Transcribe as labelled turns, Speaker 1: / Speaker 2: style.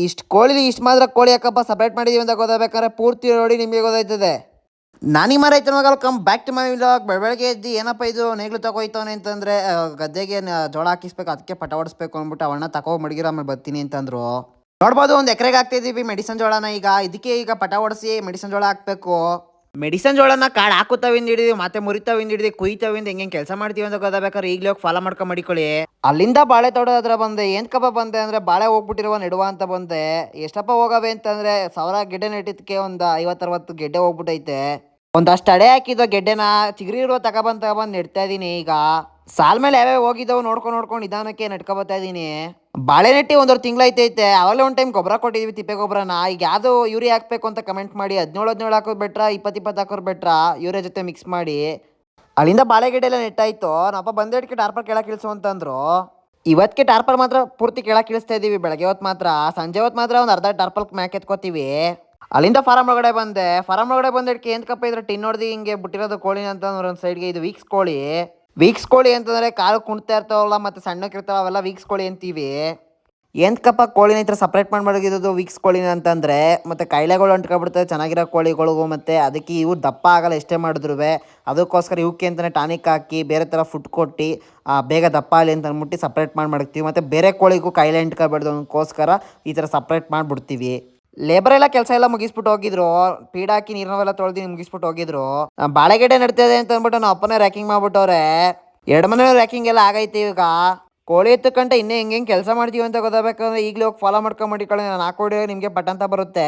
Speaker 1: ಇಷ್ಟು ಕೋಳಿ ಇಷ್ಟು ಮಾತ್ರ ಕೋಳಿ ಯಾಕಪ್ಪ ಸಪ್ರೇಟ್ ಮಾಡಿದೀವಿ ಅಂತ ಗೊತ್ತಾಗಬೇಕಾದ್ರೆ ಪೂರ್ತಿ ನೋಡಿ ನಿಮಗೆ ಗೊತ್ತಾಯ್ತದೆ. ನಾನಿಮ್ಮ ರೈತರ ಮಗಲು come back to my vlog. ಬೆಳಗ್ಗೆ ಎದ್ದು ಏನಪ್ಪ ಇದು ನೇಗ್ಲು ತಗೋಯ್ತವನೆ ಅಂತಂದರೆ ಗದ್ದೆಗೆ ಜೋಳ ಹಾಕಿಸ್ಬೇಕು, ಅದಕ್ಕೆ ಪಟ ಹೊಡಿಸ್ಬೇಕು ಅಂದ್ಬಿಟ್ಟು ಅವಣ್ಣ ತಗೋ ಮಡಗಿರ ಆಮೇಲೆ ಬರ್ತೀನಿ ಅಂತಂದ್ರು. ನೋಡ್ಬೋದು ಒಂದು ಎಕರೆಗೆ ಹಾಕ್ತಿದ್ದೀವಿ ಮೆಡಿಸನ್ ಜೋಳನ. ಇದಕ್ಕೆ ಈಗ ಪಟ ಹೊಡಿಸಿ ಮೆಡಿಸನ್ ಜೋಳ ಹಾಕ್ಬೇಕು. ಮೆಡಿಸನ್ ಜೋಳನ ಕಾಳು ಹಾಕುತ್ತಾವಿಂದ ಹಿಡಿದು ಮತ್ತೆ ಮುರಿತಾವಿಂದ ಹಿಡಿದು ಕುಯ್ತಾವಿಂದ ಹೆಂಗೆ ಕೆಲಸ ಮಾಡ್ತೀವಿ ಅಂತ ಗೊತ್ತಾಗಬೇಕಾದ್ರೆ ಈಗಲೇ ಹೋಗಿ ಫಾಲೋ ಮಾಡ್ಕೊಂಡು ಮಡಿಕೊಳ್ಳಿ. ಅಲ್ಲಿಂದ ಬಾಳೆ ತೋಟ ಹತ್ರ ಬಂದೆ. ಏನ್ ಕಪ್ಪ ಬಂದೆ ಅಂದ್ರೆ ಬಾಳೆ ಹೋಗ್ಬಿಟ್ಟಿರುವ ನೆಡುವ ಅಂತ ಬಂದೆ. ಎಷ್ಟಪ್ಪ ಹೋಗವೆ ಅಂತಂದ್ರೆ 1000 ಗೆಡ್ಡೆ ನೆಟ್ಟಿದ್ಕೆ ಒಂದು 50-60 ಗೆಡ್ಡೆ ಹೋಗ್ಬಿಟ್ಟೈತೆ. ಒಂದಷ್ಟು ಅಡೆ ಹಾಕಿದ ಗೆಡ್ಡೆನ ಚಿಗರಿ ಇರುವ ತಗೊಬಂದು ನೆಡ್ತಾ ಇದೀನಿ. ಈಗ ಸಾಲ್ ಮೇಲೆ ಯಾವ್ಯಾವ ಹೋಗಿದ್ದಾವೆ ನೋಡ್ಕೊಂಡು ನಿಧಾನಕ್ಕೆ ನೆಟ್ಕೊಬತ್ತಾ ಇದೀನಿ. ಬಾಳೆ ನೆಟ್ಟಿ ಒಂದೂವರೆ ತಿಂಗಳೈತೈತೆ. ಅವಾಗಲೇ ಒಂದು ಟೈಮ್ ಗೊಬ್ಬರ ಕೊಟ್ಟಿದ್ವಿ, ತಿಪ್ಪೆ ಗೊಬ್ಬರನ. ಈಗ ಯಾವುದು ಯೂರಿಯಾ ಹಾಕ್ಬೇಕು ಅಂತ ಕಮೆಂಟ್ ಮಾಡಿ. 17 ಹಾಕೋದು ಬೆಟ್ರಾ 20 ಹಾಕೋರು ಬೆಟ್ರಾ ಯೂರಿಯಾ ಜೊತೆ ಮಿಕ್ಸ್ ಮಾಡಿ. ಅಲ್ಲಿಂದ ಬಾಳೆಗಿಡ ಎಲ್ಲ ನೆಟ್ಟಾಯ್ತು. ನಮ್ಮಪ್ಪ ಬಂದೇಟ್ಕೆ ಟಾರ್ಪಲ್ ಕೆಳಗೆ ಇಳಿಸು ಅಂತಂದ್ರು. ಇವತ್ತಿಗೆ ಟಾರ್ಪಲ್ ಮಾತ್ರ ಪೂರ್ತಿ ಕೆಳಗೆ ಇಳಿಸ್ತಾ ಇದೀವಿ. ಬೆಳಗ್ಗೆ ಹೊತ್ತು ಮಾತ್ರ, ಸಂಜೆ ಹೊತ್ತು ಮಾತ್ರ ಒಂದು ಅರ್ಧ ಟಾರ್ಪಲ್ ಮ್ಯಾಕ್ ಎತ್ಕೋತೀವಿ. ಅಲ್ಲಿಂದ ಫಾರಂ ಒಳಗಡೆ ಬಂದೆ. ಫಾರಂ ಒಳಗಡೆ ಬಂದಕ್ಕೆ ಏನ್ ಕಪ್ಪ ಇದ್ರೆ ಟಿನ್ ಹೊಡ್ದು ಹಿಂಗೆ ಬಿಟ್ಟಿರೋದು ಕೋಳಿ ಅಂತಂದ್ರೆ ಒಂದು ಸೈಡ್ಗೆ. ಇದು ವೀಕ್ಸ್ ಕೋಳಿ. ವೀಕ್ಸ್ ಕೋಳಿ ಅಂತಂದ್ರೆ ಕಾಲು ಕುಣ್ತಾ ಇರ್ತಾವಲ್ಲ ಮತ್ತೆ ಸಣ್ಣಕ್ಕಿರ್ತಾವ, ಅವೆಲ್ಲ ವೀಕ್ಸ್ ಕೋಳಿ ಅಂತೀವಿ. ಎಂತಕಪ್ಪ ಕೋಳಿನ ಈ ಥರ ಸಪ್ರೇಟ್ ಮಾಡಿ ವೀಕ್ಸ್ ಕೋಳಿನ ಅಂತಂದರೆ ಮತ್ತೆ ಕಾಯಿಲೆಗಳು ಅಂಟ್ಕೊಬಿಡ್ತವೆ ಚೆನ್ನಾಗಿರೋ ಕೋಳಿಗಳಿಗೂ. ಮತ್ತು ಅದಕ್ಕೆ ಇವು ದಪ್ಪ ಆಗಲ್ಲ ಎಷ್ಟೇ ಮಾಡಿದ್ರು. ಅದಕ್ಕೋಸ್ಕರ ಇವಕ್ಕೆ ಅಂತಲೇ ಟಾನಿಕ್ ಹಾಕಿ ಬೇರೆ ಥರ ಫುಡ್ ಕೊಟ್ಟು ಬೇಗ ದಪ್ಪ ಆಗಲಿ ಅಂತ ಅಂದ್ಬಿಟ್ಟು ಸಪ್ರೇಟ್ ಮಾಡ್ತೀವಿ. ಮತ್ತು ಬೇರೆ ಕೋಳಿಗೂ ಕಾಯಿಲೆ ಅಂಟ್ಕೊಬಾರ್ದು ಅದಕ್ಕೋಸ್ಕರ ಈ ಥರ ಸಪ್ರೇಟ್ ಮಾಡಿಬಿಡ್ತೀವಿ. ಲೇಬರ್ ಎಲ್ಲ ಕೆಲಸ ಎಲ್ಲ ಮುಗಿಸ್ಬಿಟ್ಟು ಹೋಗಿದ್ರು. ಪೀಡ್ ಹಾಕಿ ನೀರನ್ನೆಲ್ಲ ತೊಳೆದು ಮುಗಿಸ್ಬಿಟ್ಟು ಹೋಗಿದ್ರು. ಬಾಳೆಗಿಡ ನಡ್ತಿದೆ ಅಂತ ಅಂದ್ಬಿಟ್ಟು ನಾವು ಅಪ್ಪನೇ ರ್ಯಾಕಿಂಗ್ ಮಾಡ್ಬಿಟ್ಟವ್ರೆ. 2 ಮನೆ ರ್ಯಾಕಿಂಗ್ ಎಲ್ಲ ಆಗೈತಿ. ಈಗ ಕೋಳಿ ಎತ್ತಕ್ಕಂಟ ಇನ್ನೇ ಹೆಂಗೆ ಕೆಲಸ ಮಾಡ್ತೀವಿ ಅಂತ ಗೊತ್ತಾಗಬೇಕಂದ್ರೆ ಈಗಲೇ ಹೋಗಿ ಫಾಲೋ ಮಾಡ್ಕೊಂಡು ಮಾಡಿಕೊಳ್ಳಿ. ನಾನು ಹಾಕೊಡಿ ನಿಮಗೆ ಪಟ್ ಅಂತ ಬರುತ್ತೆ.